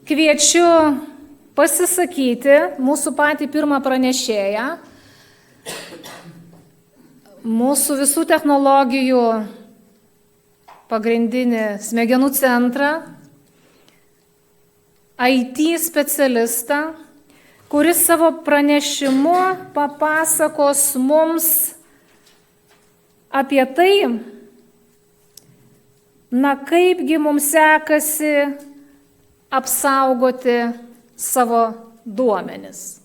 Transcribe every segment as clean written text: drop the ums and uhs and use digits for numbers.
Kviečiu pasisakyti mūsų patį pirmą pranešėją, mūsų visų technologijų pagrindinį smegenų centrą, IT specialistą, kuris savo pranešimu papasakos mums apie tai, kaipgi mums sekasi apsaugoti savo duomenis.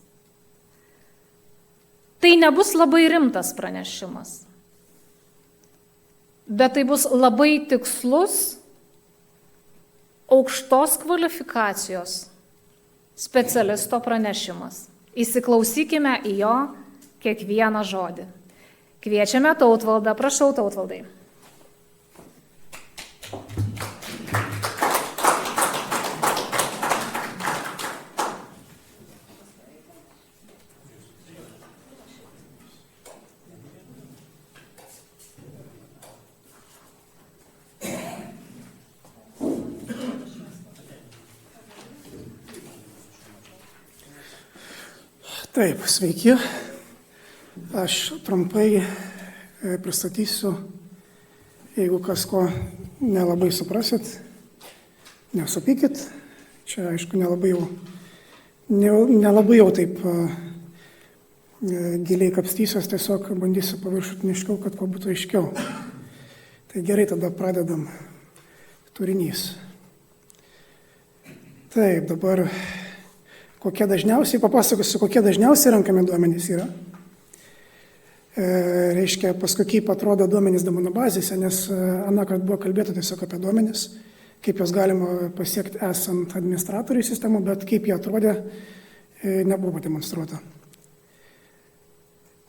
Tai nebus labai rimtas pranešimas, bet tai bus labai tikslus, aukštos kvalifikacijos specialisto pranešimas. Įsiklausykime į jo kiekvieną žodį. Kviečiame Tautvaldą. Prašau, Tautvaldai. Taip, sveiki. Aš trumpai pristatysiu, jeigu kas ko nelabai suprasit, nesupykit. Čia, aišku, nelabai jau taip giliai kapstysiuos, tiesiog bandysiu paviršutiniškiau, kad kuo būtų aiškiau. Tai gerai, tada pradedam. Turinys. Taip, dabar papasakosiu, kokie dažniausiai renkami duomenys yra. Reiškia, paskui kaip atrodo duomenys duomenų bazėse, nes anąkart buvo kalbėta tiesiog apie duomenys, kaip jos galima pasiekti esant administratorių sistemų, bet kaip jie atrodė, nebuvo demonstruota.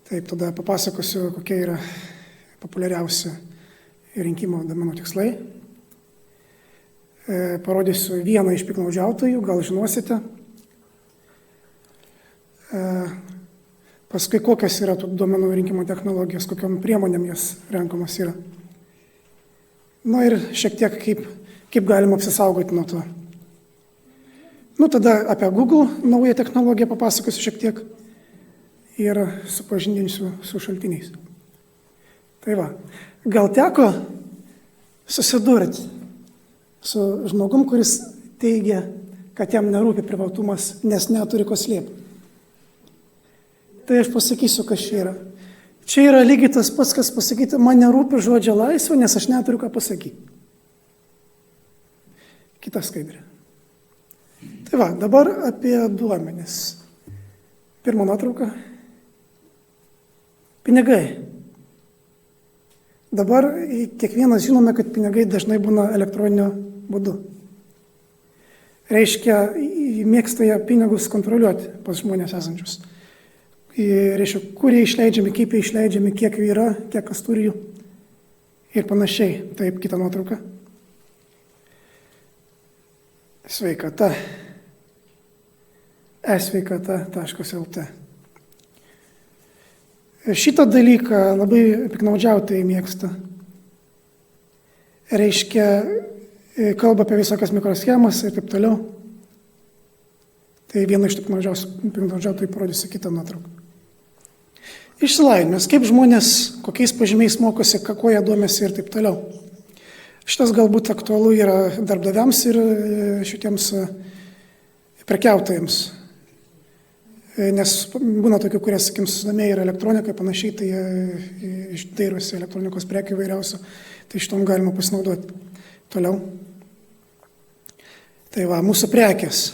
Taip, tada papasakosiu, kokie yra populiariausi rinkimo duomenų tikslai. Parodysiu vieną iš piktnaudžiautojų, gal žinosite. Paskui kokios yra tų duomenų rinkimo technologijos, kokiom priemonėm jas renkamos yra. Ir šiek tiek kaip galima apsisaugoti nuo to. Tada apie Google naują technologiją papasakosiu šiek tiek ir supažindinsiu su šaltiniais. Tai va, gal teko susidurti su žmogum, kuris teigia, kad jam nerūpi privatumas, nes neturi ko slėpti. Tai aš pasakysiu, kas čia yra. Čia yra lygiai tas pats, kas pasakyti, man nerūpi žodžio laisvė, nes aš neturiu ką pasakyti. Kita skaidrė. Tai va, dabar apie duomenis. Pirma nuotrauka. Pinigai. Dabar kiekvienas žinome, kad pinigai dažnai būna elektroniniu būdu. Reiškia, mėgsta jie pinigus kontroliuoti pas žmonės esančius. Reiškia, kur jie išleidžiami, kaip jie išleidžiami, kiek jų yra, kiek kas turi jų ir panašiai. Taip, kita nuotrauka. Sveikata. esveikata.lt. Šitą dalyką labai piktnaudžiautojai mėgsta. Reiškia, kalba apie visokias mikroschemas ir taip toliau. Tai viena iš piktnaudžiautojų parodysiu kitą nuotrauką. Išsilavinimas, kaip žmonės, kokiais pažymiais mokosi, kuo jie domisi ir taip toliau. Šitas galbūt aktualu yra darbdaviams ir šitiems prekiautojams. Nes būna tokių, kurie, sakykim, susidomėję yra elektronika, panašiai, tai jie dairosi elektronikos prekių įvairiausių, tai šitom galima pasinaudoti. Toliau. Tai va, mūsų prekės.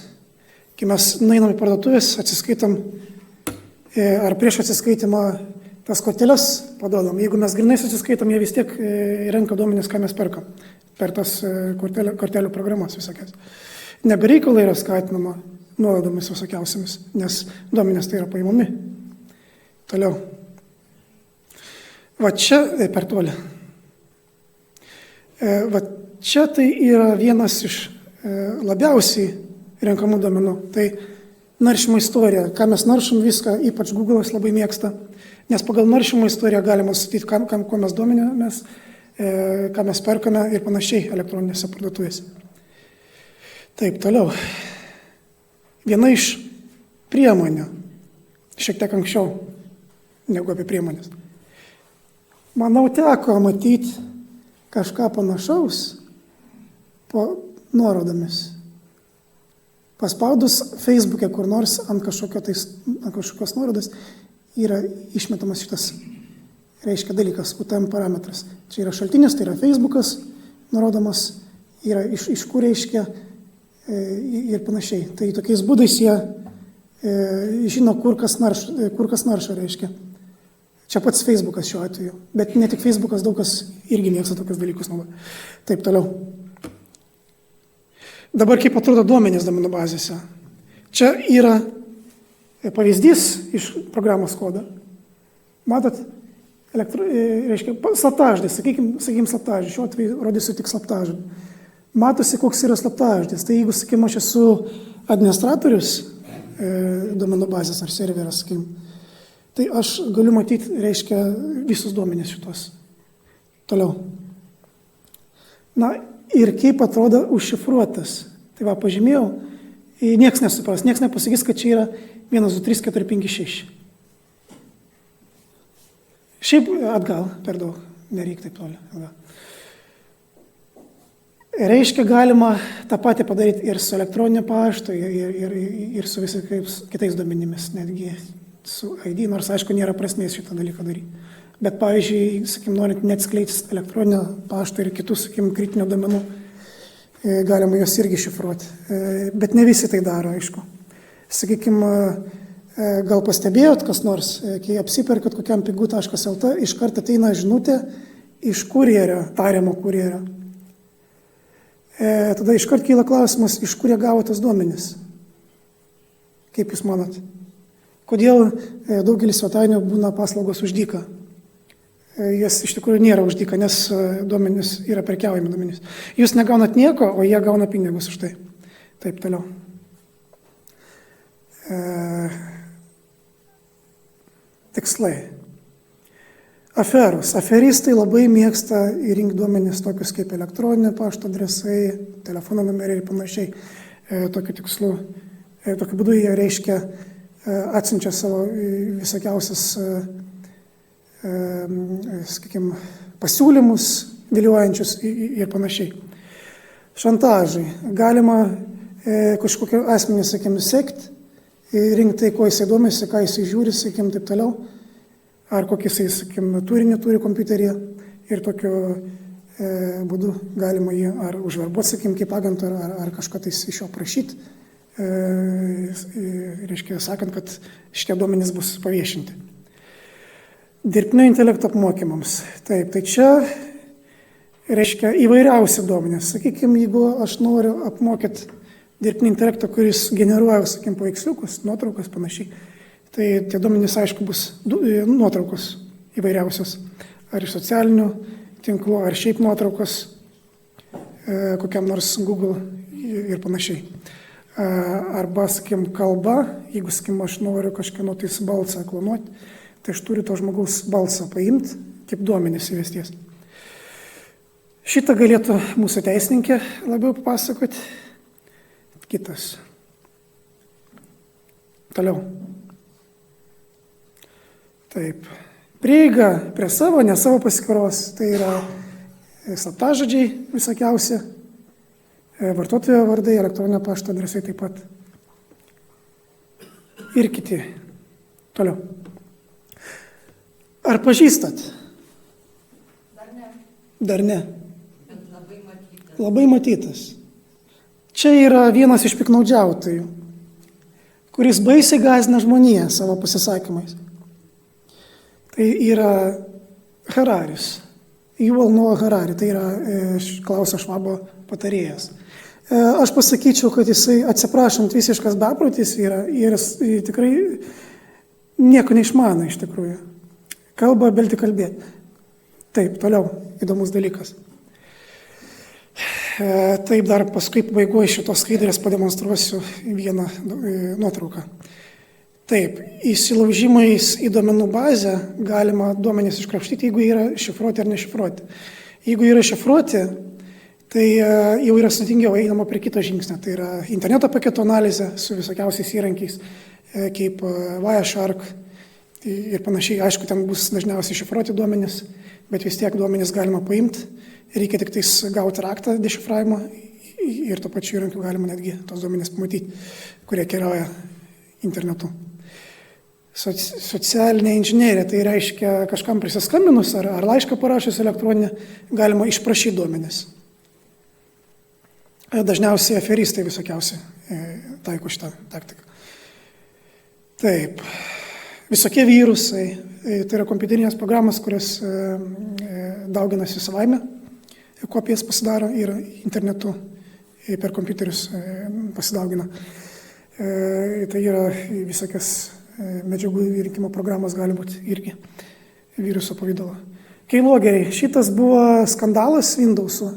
Kai mes nueinam į parduotuvės, atsiskaitom, ar prieš atsiskaitimą tas korteles paduodam. Jeigu mes grinai atsiskaitom, jie vis tiek renka duomenis, ką mes perkam per tas kortelių programas visokias. Nebereikalai yra skatinama nuolaidomis visokiausiamis, nes duomenys tai yra paimami. Toliau. Va čia, per toli. Va čia tai yra vienas iš labiausiai renkamų duomenų. Tai naršymo istorija. Ką mes naršom viską, ypač Google'as labai mėgsta, nes pagal naršymo istoriją galima sustatyti, ko mes duomenėmės, ką mes perkame ir panašiai elektroninėse parduotuvėse. Taip, toliau. viena iš priemonių, šiek tiek anksčiau negu apie priemonės. Manau, teko matyti kažką panašaus po nuorodomis. Paspaudus Facebook'e kur nors ant kažkokios nuorodos yra išmetamas šitas, reiškia, dalykas, UTM parametras. Čia yra šaltinis, tai yra Facebook'as nurodomas, yra iš kur reiškia ir panašiai. Tai tokiais būdais jie žino, kur kas naršo reiškia. Čia pats Facebook'as šiuo atveju, bet ne tik Facebook'as, daug kas irgi mėgsta tokius dalykus naudoja. Taip, toliau. Dabar kaip atrodo duomenys duomenų bazėse. Čia yra pavyzdys iš programos kodo. Matot, reiškia, slaptažodis, sakykim slaptažodis, šiuo atveju rodysiu tik slaptažodį. Matosi, koks yra slaptažodis. Tai jeigu, sakykim, aš esu administratorius duomenų bazės ar serveras, sakykim, tai aš galiu matyti, reiškia, visus duomenys šitos. Toliau. Na, ir kaip atrodo užšifruotas. Tai va, pažymėjau, nieks nesupras, nieks nepasakys, kad čia yra 1, 2, 3, 4, 5, 6. Šiaip atgal, per daug, nereikia taip toli. Reiškia, galima tą patį padaryti ir su elektroninio paštu, ir su visais kitais duomenimis, netgi su ID, nors aišku, nėra prasmės šitą dalyką daryti. Bet, pavyzdžiui, sakykim, norint neatskleisti elektroninio pašto ir kitų, sakykim, kritinių duomenų, galima juos irgi šifruoti. Bet ne visi tai daro, aišku. Sakykim, gal pastebėjot kas nors, kai apsiperkat kokiam pigu.lt, iš karto ateina žinutė iš kurjerio, tariamo kurjerio. Tada iš karto kyla klausimas, iš kur jie gavo tos duomenis. Kaip jūs manot? Kodėl daugelis svetainių būna paslaugos už dyką? Jas iš tikrųjų nėra už dyką, nes duomenys yra prekiaujami duomenys. Jūs negaunat nieko, o jie gauna pinigus už tai. Taip, toliau. Tikslai. Aferos. Aferistai labai mėgsta įrinkti duomenys tokius kaip elektroninio pašto adresai, telefono numeriai ir panašiai. Tokiu tikslu. Tokiu būdu jie reiškia atsiunčia savo visokiausias sakykime, pasiūlymus viliojančius ir panašiai. Šantažai. Galima kažkokio asmenį, sakykime, sekti, rinkti, ko jisai domisi, ką jisai žiūri, sakykime, taip toliau, ar kokį jisai, sakykime, turinį turi kompiuteryje ir tokiu būdu galima jį ar užverbuoti, sakykime, kaip agentą, ar kažką tais iš jo prašyti, reiškia, sakant, kad šitie duomenys bus paviešinti. Dirbtinio intelekto apmokymams. Taip, tai čia reiškia įvairiausi duomenys. Sakykime, jeigu aš noriu apmokyti dirbtinį intelektą, kuris generuoja, sakykime, paveiksliukus, nuotraukas, panašiai, tai tie duomenys, aišku, bus nuotraukos įvairiausios. Ar iš socialinių tinklų, ar šiaip nuotraukos, kokiam nors Google ir panašiai. Arba, sakykime, kalba, jeigu, sakykime, aš noriu kažkieno tais balsą klonuoti, tai aš turiu to žmogaus balsą paimti, kaip duomenys įvesties. Šitą galėtų mūsų teisininkė labiau papasakoti. Kitas. Toliau. Taip. Prieiga prie savo, ne savo paskyros, tai yra slaptažodžiai visokiausi, vartotojo vardai, elektroninio pašto adresai taip pat. Ir kiti. Toliau. Ar pažįstat? Dar ne. Dar ne. Bet labai matytas. Labai matytas. Čia yra vienas iš piknaudžiautojų, kuris baisiai gąsdina žmoniją savo pasisakymais. Tai yra Hararis. Yuval Noah Harari, tai yra Klauso Švabo patarėjas. Aš pasakyčiau, kad jisai, atsiprašant, visiškas beprotis yra ir jis tikrai nieko neišmano iš tikrųjų. Kalba, belti kalbėti. Taip, toliau, įdomus dalykas. Taip, dar paskui pabaigoje šitos skaidrės pademonstruosiu vieną nuotrauką. Taip, įsilaužimais į duomenų bazę galima duomenys iškrapštyti, jeigu yra šifruoti ar nešifruoti. Jeigu yra šifruoti, tai jau yra sudėtingiau einama prie kito žingsnio. Tai yra interneto paketo analizė su visokiausiais įrankiais, kaip Wireshark ir panašiai. Aišku, ten bus dažniausiai šifruoti duomenys, bet vis tiek duomenys galima paimti. Reikia tik tais gauti raktą dešifravimo ir to pačiu įrankiu galima netgi tos duomenys pamatyti, kurie keliauja internetu. Socialinė inžinierija, tai reiškia kažkam prisiskambinus ar laišką parašęs elektroninį, galima išprašyti duomenis. Dažniausiai aferistai visokiausi taiko šitą taktiką. Taip, visokie virusai, tai yra kompiuterinės programos, kurios dauginasi savaime, kopijas pasidaro ir internetu per kompiuterius pasidaugina. Tai yra visokias medžiagų rinkimo programos gali būti irgi viruso pavidalo. Keylogeriai. Šitas buvo skandalas Windows'ų,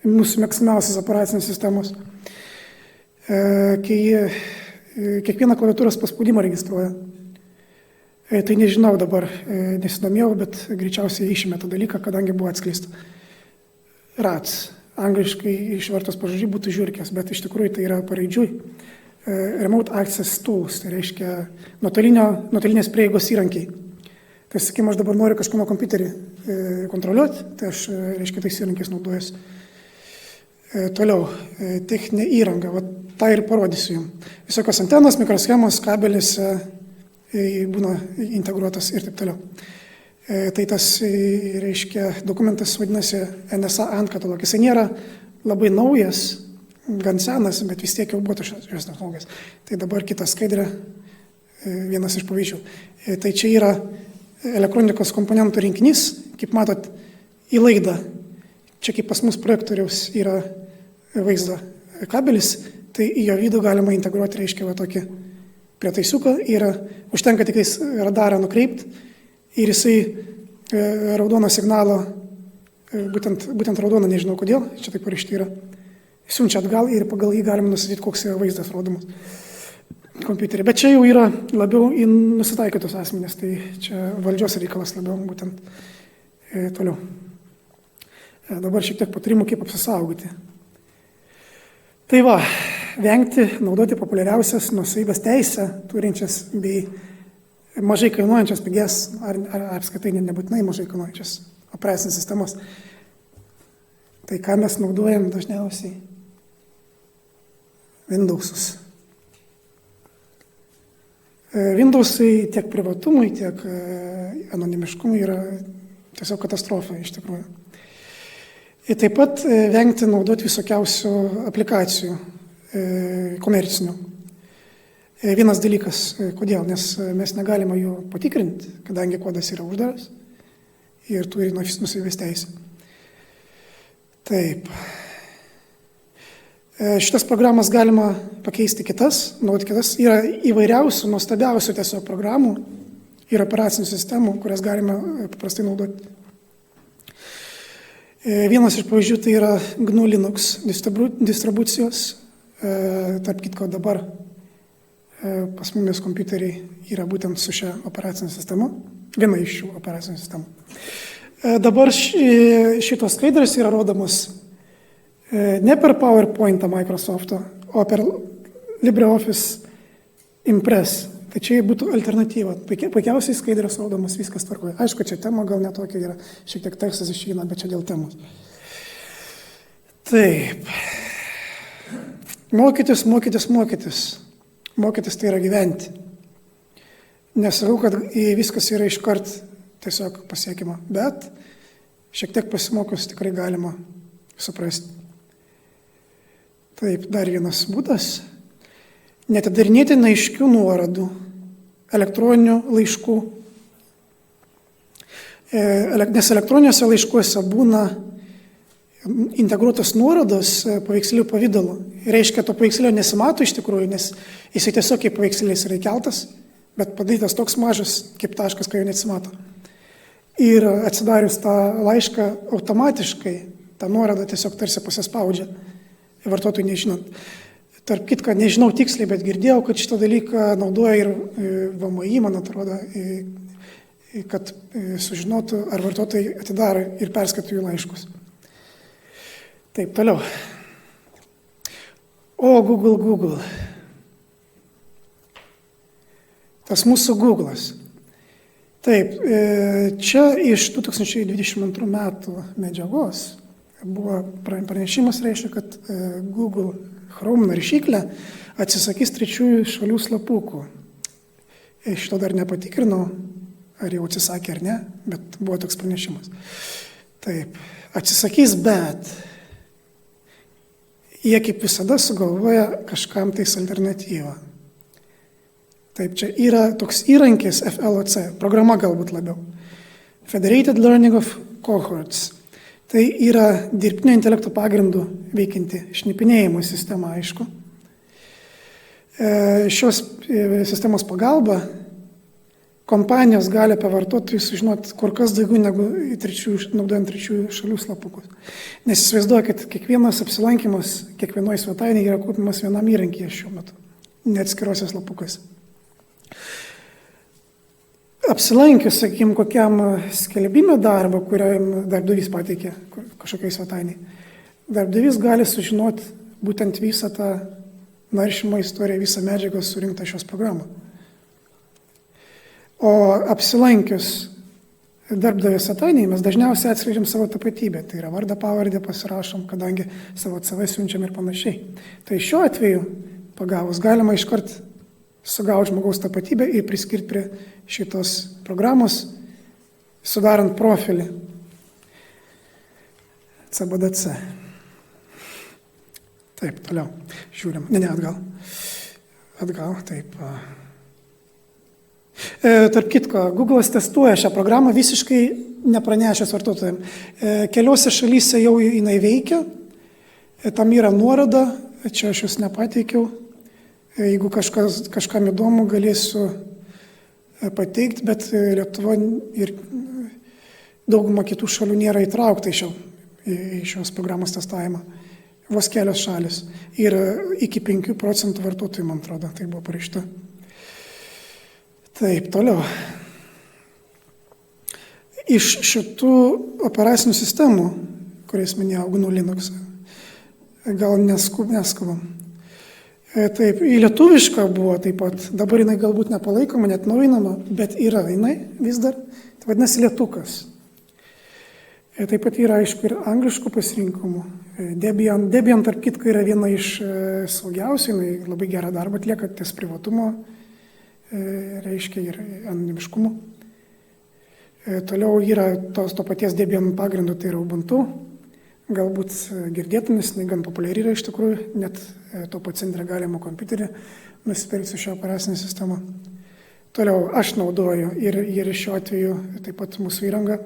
mūsų mėgstamiausias operacinės sistemos, kai kiekvieną klaviatūros paspaudimą registruoja. Tai nežinau dabar, nesidomėjau, bet greičiausiai išėmė tą dalyką, kadangi buvo atskleista. RATS. Angliškai išvertos pažodžiai būtų žiurkės, bet iš tikrųjų tai yra paraidžiui. Remote Access Tools, tai reiškia nuotolinės prieigos įrankiai. Tai sakykime, aš dabar noriu kažkokią kompiuterį kontroliuoti, tai aš, reiškia, tais įrankiais naudojuosi. Toliau, techninė įranga, va, tą ir parodysiu jums. Visokios antenos, mikroschemos, kabelis būna integruotas ir taip toliau. Tai tas, reiškia, dokumentas vadinasi NSA ANT katalog. Jis nėra labai naujas, gan senas, bet vis tiek jau buvo šios technologijos. Tai dabar kita skaidrė, vienas iš pavyzdžių. Tai čia yra elektronikos komponentų rinkinys, kaip matot, į laidą. Čia kaip pas mus projektoriaus yra vaizdo kabelis, tai į jo vidų galima integruoti, reiškia, va tokį prietaisiuką ir užtenka tik radarą nukreipti ir jisai raudono signalo, būtent raudoną, nežinau kodėl, čia taip parašyta yra, siunčia atgal ir pagal jį galima nustatyti, koks yra vaizdas rodomas kompiuterį. Bet čia jau yra labiau į nusitaikytus asmenys, tai čia valdžios reikalas labiau būtent toliau. Dabar šiek tiek patarimų, kaip apsisaugoti. Tai va, vengti naudoti populiariausias nuosavybės teisę turinčias bei mažai kainuojančias pigias, ar apskritai nebūtinai mažai kainuojančias operacinės sistemas. Tai ką mes naudojam dažniausiai? Windows'us. Windows'ai tiek privatumui, tiek anonimiškumui yra tiesiog katastrofa iš tikrųjų. Ir taip pat vengti naudoti visokiausių aplikacijų komercinių. Vienas dalykas, kodėl, nes mes negalime jų patikrinti, kadangi kodas yra uždaras ir turi nuosavybės teisę. Taip. Šitas programas galima pakeisti kitas, naudoti kitas. Yra įvairiausių, nuostabiausių tiesiog programų ir operacinių sistemų, kurias galime paprastai naudoti. Vienas iš pavyzdžių tai yra GNU Linux distribucijos. Tarp kitko dabar pas mumis kompiuteriai yra būtent su šia operacinė sistema. Viena iš šių operacinių sistemų. Dabar šitos skaidrės yra rodomos ne per PowerPoint'ą Microsoft'o, o per LibreOffice Impress. Tai čia būtų alternatyva. Puikiausiai skaidrės rodomas, viskas tvarkoja. Aišku, čia tema gal netokia yra, šiek tiek tekstas išeina, bet čia dėl temos. Taip. Mokytis. Mokytis tai yra gyventi. Nesakau, kad viskas yra iškart tiesiog pasiekima, bet šiek tiek pasimokus tikrai galima suprasti. Taip, dar vienas būdas. Neatidarinėti neaiškių nuorodų, elektroninių laiškų. Nes elektroniniuose laiškuose būna integruotos nuorodos paveikslinių pavidalų. Reiškia, to paveikslio nesimato iš tikrųjų, nes jisai tiesiog kaip paveikslėlis yra įkeltas, bet padarytas toks mažas kaip taškas, kai jo nesimato. Ir atsidarius tą laišką automatiškai, tą nuorodą tiesiog tarsi pasispaudžia, vartotojui nežinant. Tarp kitko, nežinau tiksliai, bet girdėjau, kad šitą dalyką naudoja ir VMI, man atrodo, kad sužinotų, ar vartotojai atidaro ir perskaito jų laiškus. Taip, toliau. O, Google. Tas mūsų Google'as. Taip, čia iš 2022 metų medžiagos buvo pranešimas, reiškia, kad Google Chrome naršyklė atsisakys trečiųjų šalių slapukų. Šito dar nepatikrinau, ar jau atsisakė ar ne, bet buvo toks pranešimas. Taip, atsisakys, bet jie kaip visada sugalvoja kažkam tais alternatyvą. Taip, čia yra toks įrankis FLOC, programa galbūt labiau. Federated Learning of Cohorts. Tai yra dirbtinio intelekto pagrindų veikianti šnipinėjimo sistema, aišku. Šios sistemos pagalba kompanijos gali apie vartotojus sužinoti kur kas daugiau negu naudojant trečiųjų šalių slapukus. Nes įsivaizduoju, kad kiekvienas apsilankimas kiekvienoje svetainėje yra kaupiamas vienam įrankyje šiuo metu, neatskiruose slapukuose. Apsilankius, sakykime, kokiam skelbime darbo, kuriam darbdavys pateikė kažkokiai svetainiai, darbdavys gali sužinoti būtent visą tą naršymo istoriją, visą medžiagą surinktą šios programą. O apsilankius darbdavio svetainėje mes dažniausiai atskleidžiam savo tapatybę, tai yra vardą, pavardę pasirašom, kadangi savo CV siunčiam ir panašiai. Tai šiuo atveju pagavus galima iškart sugauti žmogaus tapatybę ir priskirti prie šitos programos, sudarant profilį CBDC. Taip, toliau. Žiūrim. Ne, atgal. Atgal, taip. Tarp kitko, Google'as testuoja šią programą visiškai nepranešęs vartotojams. Keliose šalyse jau jinai veikia, tam yra nuoroda, čia aš jūs nepateikiau. Jeigu kažkam įdomu, galėsiu pateikti, bet Lietuva ir dauguma kitų šalių nėra įtraukta į šios programos testavimą. Vos kelios šalis. Ir iki 5% vartotojų, man atrodo, tai buvo pareikšta. Taip, toliau. Iš šitų operacinių sistemų, kurias minėjau, GNU Linux, gal neskubam. Taip, į lietuvišką buvo taip pat, dabar jinai galbūt nepalaikoma, net naujinama, bet yra jinai vis dar, tai vadinasi lietukas. Taip pat yra, aišku, ir angliškų pasirinkimų. Debian, tarp kitko, yra viena iš saugiausių, jinai labai gerą darbą atlieka ties privatumo, reiškia ir anonimiškumu. Toliau yra to paties Debian pagrindu, tai yra Ubuntu. Galbūt girdėtumis, jinai gan populiari yra iš tikrųjų, net to pacientrė galima kompiuterį nusipirkti šią operacinę sistemą. Toliau aš naudoju ir šiuo atveju taip pat mūsų įranga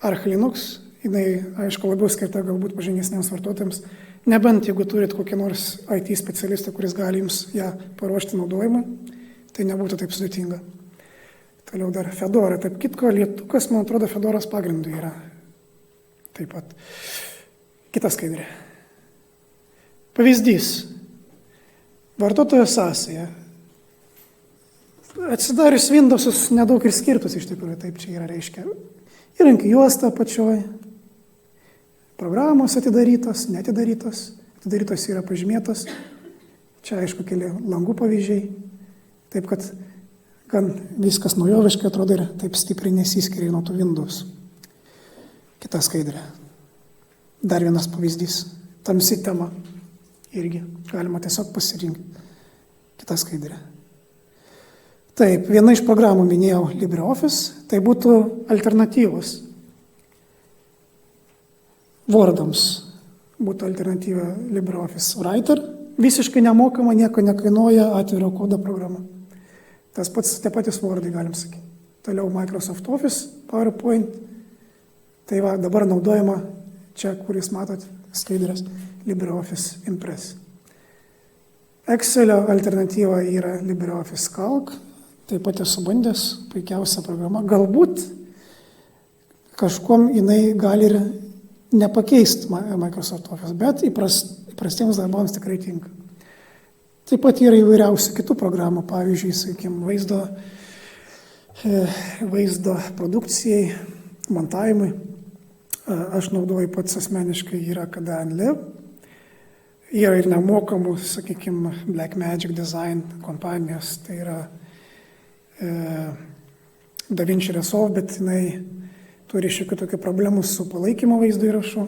Arch Linux. Jinai, aišku, labiau skirta galbūt pažangesniems vartotojams, nebent jeigu turit kokį nors IT specialistą, kuris gali jums ją paruošti naudojimui, tai nebūtų taip sudėtinga. Toliau dar Fedora, taip kitko, lietukas, man atrodo, Fedoros pagrindu yra. Taip pat. Kita skaidrė. Pavyzdys. Vartotojo sąsaja. Atsidarius Windowsus nedaug ir skirtus iš tikrųjų, taip čia yra, reiškia. Įrankių juosta apačioj. Programos atidarytos, neatidarytos. Atidarytos yra pažymėtos. Čia, aišku, keli langų pavyzdžiai. Taip, kad gan viskas naujoviškai atrodo ir taip stipriai nesiskiria nuo tų Windows. Kita skaidrė. Dar vienas pavyzdys. Tamsi tema. Irgi galima tiesiog pasirinkti. Kita skaidrė. Taip, viena iš programų minėjau LibreOffice, tai būtų alternatyvos. Wordams būtų alternatyva LibreOffice Writer, visiškai nemokama, nieko nekainuoja, atviro kodo programa. Tas pats, tie patys Wordai, galim sakyti. Toliau Microsoft Office, PowerPoint, tai va, dabar naudojama čia, kuris matot skaidrės, LibreOffice Impress. Excelio alternatyva yra LibreOffice Calc, taip pat esu bandęs, puikiausia programa. Galbūt kažkuom jinai gali ir nepakeisti Microsoft Office, bet įprastiems darbams tikrai tinka. Taip pat yra įvairiausių kitų programų, pavyzdžiui, sakykime, vaizdo produkcijai, montavimui. Aš naudoju pats asmeniškai yra Kadanlive. Yra ir nemokamų, sakykime, Blackmagic Design kompanijos, tai yra DaVinci Resolve, bet jinai turi šiokių tokių problemų su palaikymo vaizdo įrašu,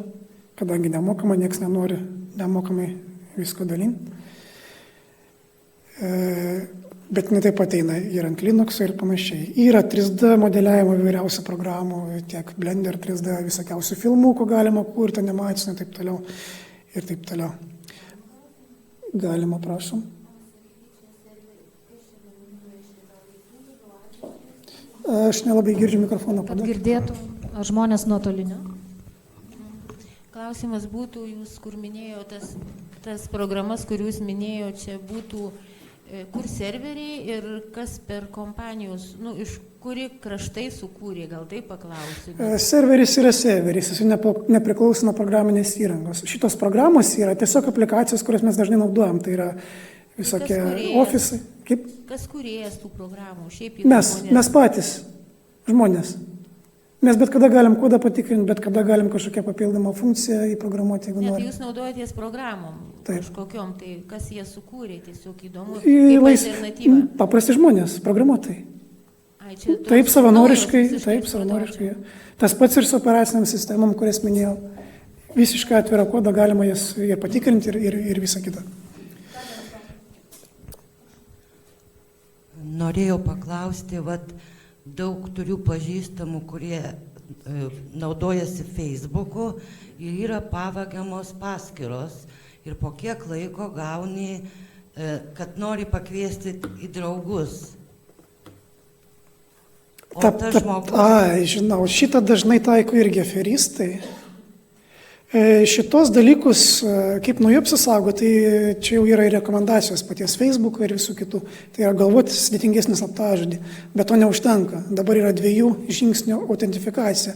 kadangi nemokama, nieks nenori nemokamai visko dalinti. Bet ne taip ateina ir ant Linuxo ir panašiai. Yra 3D modeliavimo įvairiausių programų, tiek Blender 3D, visokiausių filmukų galima kurti, animacinių ir taip toliau. Ir taip toliau. Galima, prašom. Aš nelabai girdžiu mikrofoną. Kad girdėtų žmonės nuotoliniu. Klausimas būtų, jūs kur minėjo tas programas, kur jūs minėjo, čia būtų kur serveriai ir kas per kompanijos, iš kuri kraštai sukūrė, gal taip paklausiu. Serveris yra serveris, jis nepriklauso nuo programinės įrangos. Šitos programos yra tiesiog aplikacijos, kurias mes dažnai naudojam, tai yra visokie ofisai. Kaip? Kas kūrėjas tų programų? Šiaip mes patys, žmonės. Mes bet kada galim kodą patikrinti, bet kada galim kažkokią papildomą funkciją įprogramuoti, jeigu norime. Tai jūs naudojatės programom, kažkokiom, tai kas jie sukūrė, tiesiog įdomu. Kaip alternatyva? Paprasti žmonės, programuotojai. Taip, savanoriškai. Tas pats ir su operacinėm sistemom, kurias minėjau. Visiškai atvirą kodą galima jas ir patikrinti ir visą kitą. Norėjau paklausti, daug turiu pažįstamų, kurie naudojasi Facebooku ir yra pavagiamos paskyros ir po kiek laiko gauni, kad nori pakviesti į draugus. Žinau, šitą dažnai taiko irgi aferistai. Šitos dalykus, kaip nuo jų apsisaugoti, tai čia jau yra ir rekomendacijos paties Facebook'o ir visų kitų. Tai yra galvoti sudėtingesnį slaptažodį, bet to neužtenka. Dabar yra 2 žingsnių autentifikacija.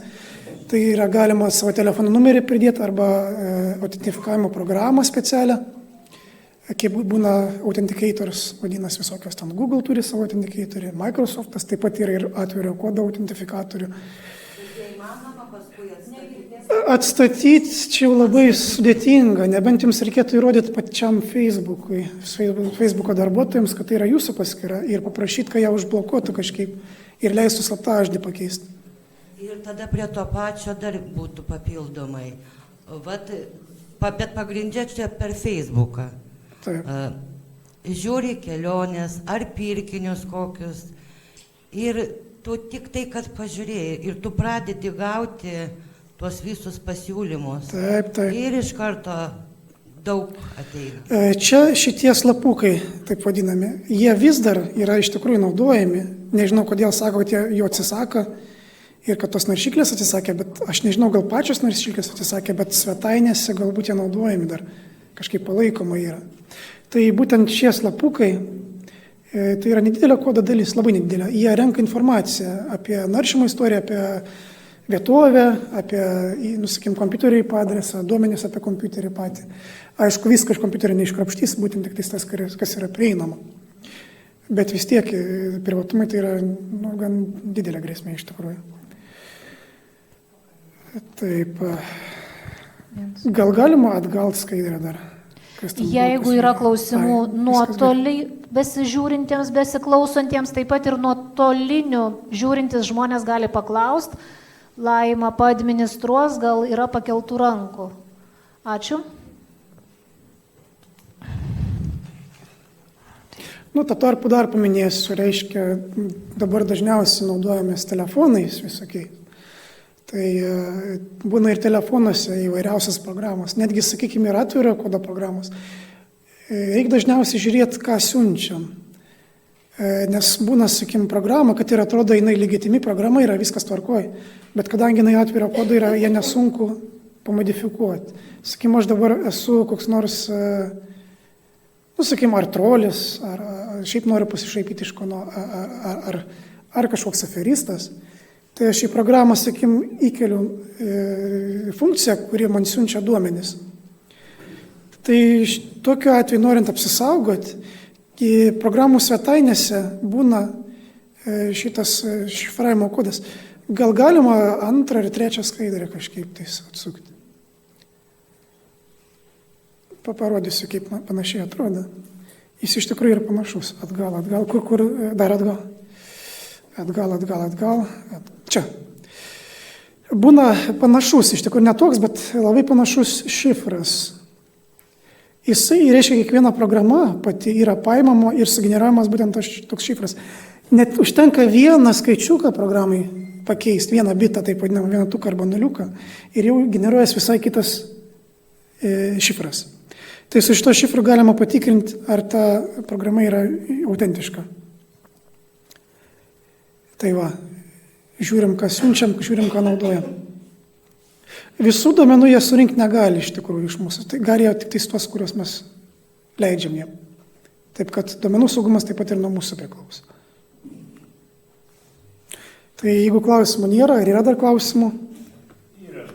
Tai yra galima savo telefono numerį pridėti arba autentifikavimo programą specialią, kaip būna Authenticators, vadinasi visokios ten. Google turi savo Authenticatorį, Microsoftas taip pat yra ir atviro kodo autentifikatorių. Atstatyti čia jau labai sudėtinga, nebent jums reikėtų įrodyti pačiam Facebooko darbuotojams, kad tai yra jūsų paskyra ir paprašyti, kad ją užblokuotų kažkaip ir leistų slaptažodį pakeisti. Ir tada prie to pačio dar būtų papildomai. Bet pagrindžia čia per Facebooką. Taip. Žiūri kelionės ar pirkinius kokius ir tu tik tai, kad pažiūrėjai ir tu pradedi gauti tuos visus pasiūlymus. Taip. Ir iš karto daug ateina. Čia šitie slapukai, taip vadinami, jie vis dar yra iš tikrųjų naudojami. Nežinau, kodėl sako, kad jie jo atsisako ir kad tos naršyklės atsisakė, bet aš nežinau, gal pačios naršyklės atsisakė, bet svetainėse galbūt jie naudojami dar, kažkaip palaikoma yra. Tai būtent šie slapukai, tai yra nedidelė kodo dalis, labai nedidelė. Jie renka informaciją apie naršymo istoriją, apie vietovę, apie, sakykim, kompiuterį adresą, duomenis apie kompiuterį patį. Aišku, viską iš kompiuterio neiškrapštys, būtent tik tas, kas yra prieinama. Bet vis tiek privatumai tai yra gan didelė grėsmė iš tikrųjų. Taip. Gal galima atgal skaidrę dar? Jeigu yra klausimų nuotoliai besižiūrintiems, besiklausantiems, taip pat ir nuotolinių žiūrintys žmonės gali paklausti. Laima paadministruos, gal yra pakeltų rankų. Ačiū. Tuo tarpu dar paminėsiu, reiškia, dabar dažniausiai naudojamės telefonais visokiais. Tai būna ir telefonuose įvairiausias programos, netgi, sakykime, ir atviro kodo programos. Reikia dažniausiai žiūrėti, ką siunčiam. Nes būna, sakykime, programa, kad ir atrodo, jinai legitimi programa yra, viskas tvarkoj, bet kadangi jinai atviro kodo yra, jie nesunku pamodifikuoti. Sakykime, aš dabar esu koks nors, sakykime, ar trolis, ar šiaip noriu pasišaipyti iš kono, ar kažkoks aferistas. Tai aš į programą, sakykime, įkeliu funkciją, kuri man siunčia duomenis. Tai tokiu atveju, norint apsisaugoti, programų svetainėse būna šitas šifravimo kodas. Gal galima antrą ir trečią skaidrę kažkaip tais atsukti. Parodysiu, kaip panašiai atrodo. Jis iš tikrųjų yra panašus. Atgal, kur, dar atgal. Atgal. Čia. Būna panašus, iš tikrųjų netoks, bet labai panašus šifras. Jisai reiškia, kiekviena programa pati yra paimama ir sugeneruojamas būtent toks šifras. Net užtenka vieną skaičiuką programai pakeisti, vieną bitą, taip vadinamą, vieną tuką arba nuliuką, ir jau generuojas visai kitas šifras. Tai su šito šifru galima patikrinti, ar ta programa yra autentiška. Tai va, žiūrim, ką siunčiam, žiūrim, ką naudojam. Visų duomenų jie surinkti negali iš tikrųjų iš mūsų. Tai gali jie tik tais tuos, kuriuos mes leidžiam jiem. Taip kad duomenų saugumas taip pat ir nuo mūsų priklauso. Tai jeigu klausimų nėra, ar yra dar klausimų? Yra.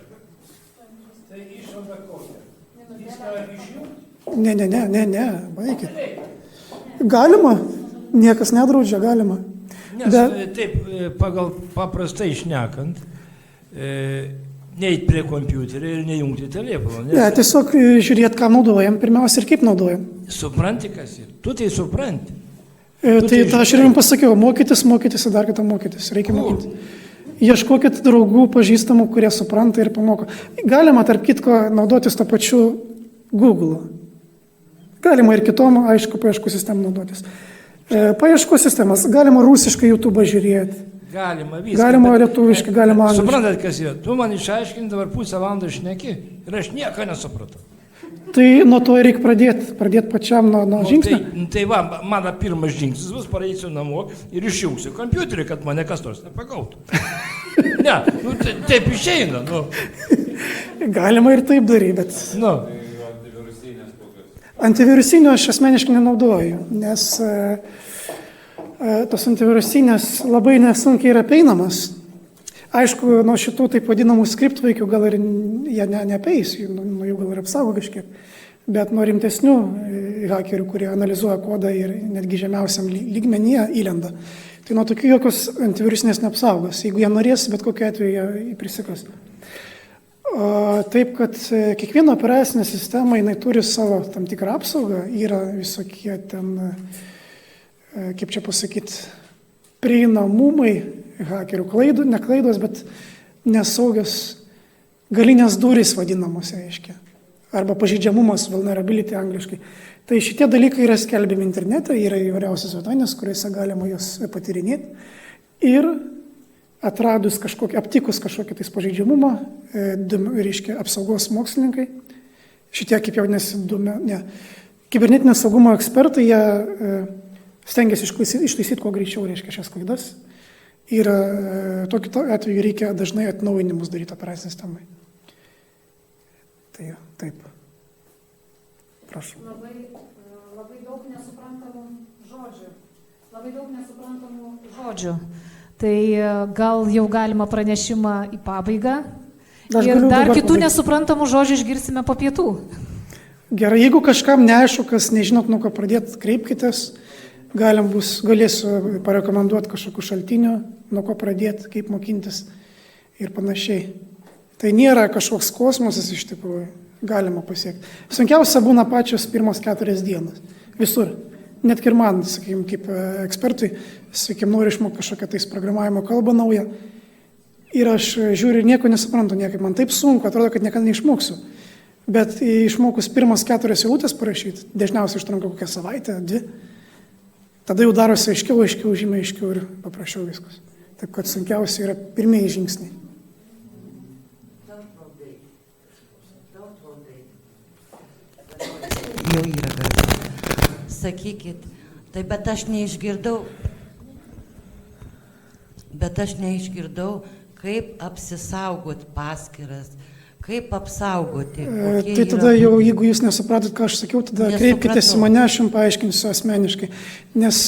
Tai išvada kokia? Viską išjungti? Ne, baikit. Galima, niekas nedraudžia, galima. Nes taip, pagal paprastai šnekant, neįt prie kompiuterio ir nejungti telefoną. Ne, tiesiog žiūrėt, ką naudojam, pirmiausia ir kaip naudojam. Supranti, kas yra? Tu tai supranti. Tai aš ir jums pasakiau, mokytis ir dar kitą mokytis, reikia mokytis. Ieškokit draugų, pažįstamų, kurie supranta ir pamoko. Galima, tarp kitko, naudotis tą pačiu Google. Galima ir kitom, aišku, paieškų sistemą naudotis. Paieškų sistemas, galima rusiškai YouTube žiūrėti. Galima viską. Galima lietuviškai, galima angliškai. Suprantat, kas yra? Tu man išaiškini dabar pusę valandos šneki ir aš nieko nesupratau. Tai nuo to reikia pradėti pačiam nuo žingsnio. Tai va, mano pirmas žingsnis bus, pareisiu namo ir išjungsiu kompiuterį, kad mane kas nors nepagautų. Ne, taip išeina, Galima ir taip daryti, bet... Antivirusinio aš asmeniškai nenaudoju, nes tos antivirusinės labai nesunkiai yra apeinamas. Aišku, nuo šitų taip vadinamų skriptvaikių gal ir jie neapeis, nuo jų gal ir apsaugo kažkiek, bet nuo rimtesnių hakerių, kurie analizuoja kodą ir netgi žemiausiam lygmenyje įlenda, tai nuo tokių jokios antivirusinės neapsaugos. Jeigu jie norės, bet kokiu atveju jie prisikas. Taip, kad kiekviena operacinė sistema, jinai turi savo tam tikrą apsaugą, yra visokie ten, kaip čia pasakyti, prieinamumai hakerių klaidų, ne klaidos, bet nesaugios galinės durys vadinamos, reiškia. Arba pažeidžiamumas, vulnerability angliškai. Tai šitie dalykai yra skelbiami internete, yra įvairiausios svetainės, kuriuose galima juos patyrinėti. Ir atradus aptikus kažkokį tais pažeidžiamumą, reiškia apsaugos mokslininkai, šitie kaip jau kibernetinio saugumo ekspertai, jie stengiasi ištaisyti kuo greičiau, reiškia, šias klaidas. Ir tokiu atveju reikia dažnai atnaujinimus daryti operacinei sistemai. Tai taip. Prašau. Labai daug nesuprantamų žodžių. Tai gal jau galima pranešimą į pabaigą. Ir dar kitų nesuprantamų žodžių išgirsime po pietų. Gerai, jeigu kažkam neaišku, kas nežinot, nuo ko pradėti, kreipkitės. Galėsiu parekomenduoti kažkokių šaltinių, nuo ko pradėti, kaip mokintis ir panašiai. Tai nėra kažkoks kosmosas iš tikrųjų, galima pasiekti. Sunkiausia būna pačios pirmos 4 dienas, visur. Net ir man, sakykime, kaip ekspertui, sakykime, noriu išmokti kažkokią tais programavimo kalbą naują. Ir aš žiūriu ir nieko nesuprantu, niekaip man taip sunku, atrodo, kad niekada neišmoksiu. Bet išmokus pirmas 4 eilutes parašyti, dažniausiai užtrunka kokią savaitę, 2. Tada jau darosi aiškiau, žymiai aiškiau ir paprasčiau viskas. Taip kad sunkiausia yra pirmieji žingsniai. Jau yra garsiai. Sakykit, tai bet aš neišgirdau, kaip apsisaugot paskyras, kaip apsaugoti. Tai tada jau, jeigu jūs nesupratot, ką aš sakiau, tada kreipkitės į mane, aš jums paaiškinsiu asmeniškai. Nes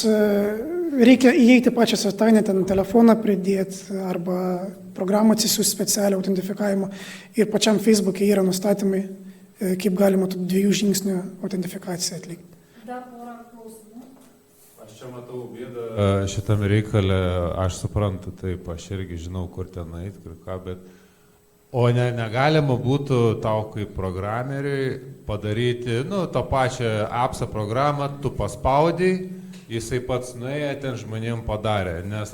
reikia įeiti pačią svetainę, ten telefoną pridėti arba programą atsisiųsti specialią autentifikavimą. Ir pačiam Facebook'e yra nustatymai, kaip galima 2 žingsnių autentifikaciją atlikti. Dar porą klausimų. Aš čia matau bėdą šitam reikalė, aš suprantu, taip, aš irgi žinau, kur ten eit, kur ką, bet... O negalima būtų tau kaip programeriui padaryti, tą pačią appsą programą, tu paspaudai, jisai pats nuėjo, ten žmonėm padarė, nes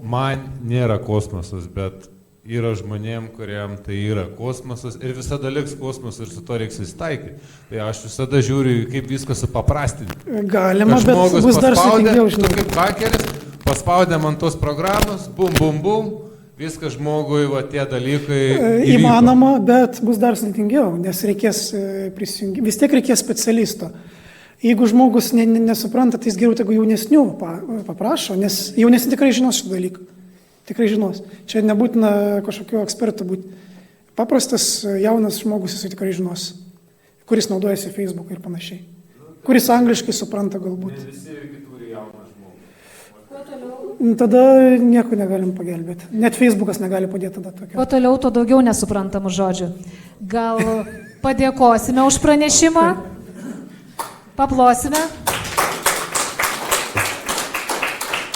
man nėra kosmosas, bet yra žmonėm, kuriem tai yra kosmosas ir visada liks kosmosas ir su to reiks įstaikyti. Tai aš visada žiūriu, kaip viską supaprastinti. Galima, bet bus dar sudėtingiau, žinau. Tu kaip hakeris, paspaudė man tos programos, bum, bum, bum, viskas žmogui, tie dalykai įvyko. Įmanoma, bet bus dar sudėtingiau, nes reikės prisijungti, vis tiek reikės specialisto. Jeigu žmogus nesupranta, tai jis geriau tegu jaunesnių paprašo, nes jaunesni tikrai žinos šitą dalyką. Tikrai žinos. Čia nebūtina kažkokio eksperto būti. Paprastas jaunas žmogus jisai tikrai žinos, kuris naudojasi Facebook ir panašiai. Kuris angliškai supranta galbūt. Ne visi irgi turi jauną žmogų. Tada nieko negalim pagelbėti. Net Facebookas negali padėti tada tokio. Kuo toliau, tuo daugiau nesuprantamų žodžių. Gal padėkosime už pranešimą? Paplosime.